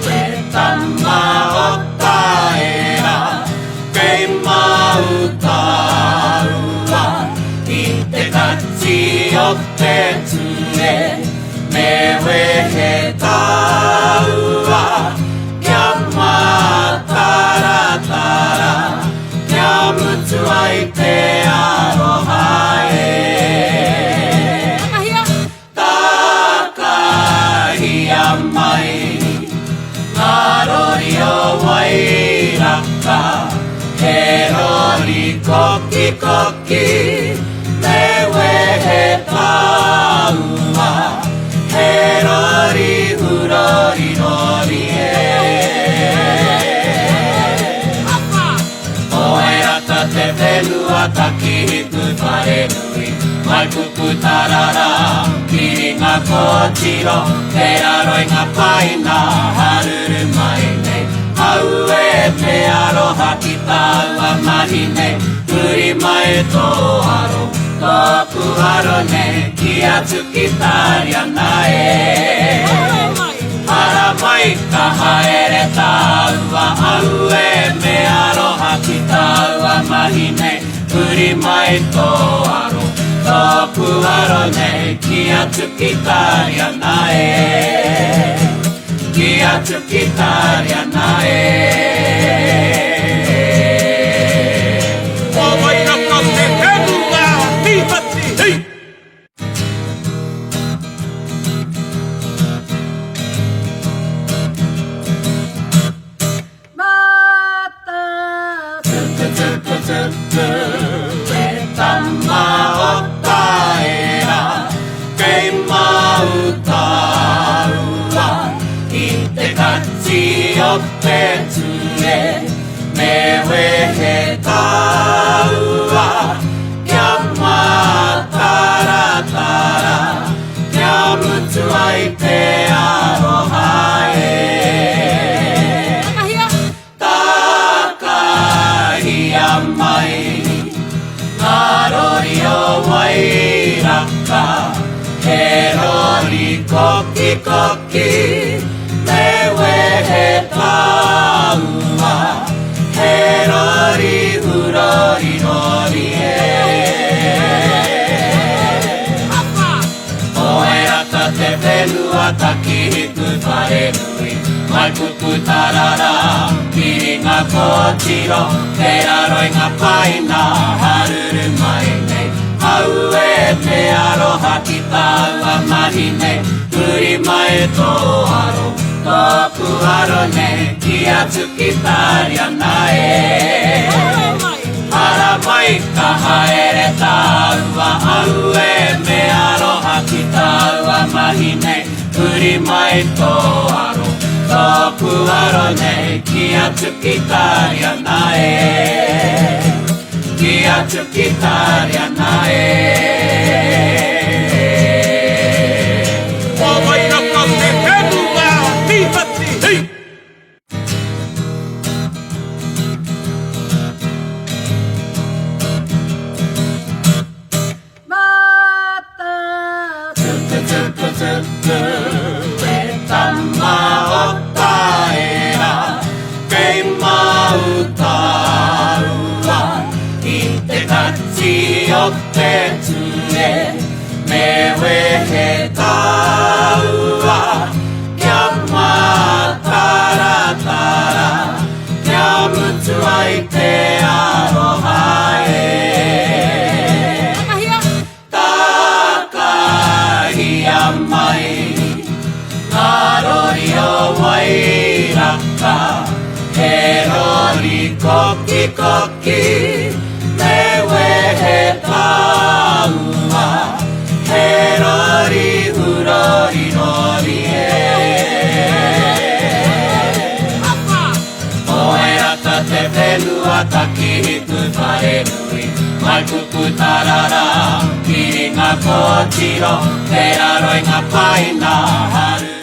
Petama ottaera keimma utaua itte katsiotte tsue me wehetaua Kyamma taratara Kyamutsuaite arohae Takahiamai Narori o wairaka Herori koki koki Me wehetaua Herori hurori rori e Oerata te velua takihiku wharenui Mai pupu tarara Kiringa kochiro Te aroi ngā paina Haruru mai nei Haue te aroha ki taua mahi nei Uri mai tō aro Tōku aro nei Ki atu ki tāria nae Hara mai ka haere tāua Haue me aroha ki taua mahi nei Uri mai tō aro Tōku aro nei Ki atu ki tāria nae Ki atu ki tāria nae Oi raka te henga Tīpati hei Mata Petama ottaera keimma utaua itte katsiotte tsue me wehetaua Kyamma taratara Kyamutsuaite arohae Takahiamai Narori o wairaka Herori koki koki Me wehetaua Herori hurori rori e Oerata te velua takihiku wharenui Mai pupu tarara Kiringa kochiro Te aroi ngā paina Haruru mai nei Haue te aroha ki taua mahi nei Uri mai tō aro Tōku aro nei Ki atu ki tāria nae Hara mai ka haere tāua Haue me aroha ki taua mahi nei Uri mai tō aro Tōku aro nei Ki atu ki tāria nae Ki atu ki tāria nae Oi raka te henga Tīpati hei Mata Petama ottaera keimma utaua itte katsiotte tsue me wehetaua Kyamma taratara Kyamutsuaite arohae Takahiamai Narori o wairaka Herori koki koki Me wehetaua Herori hurori rori e Oerata te velua takihiku wharenui Mai pupu tarara Kiringa kochiro Te aroi ngā paina Haru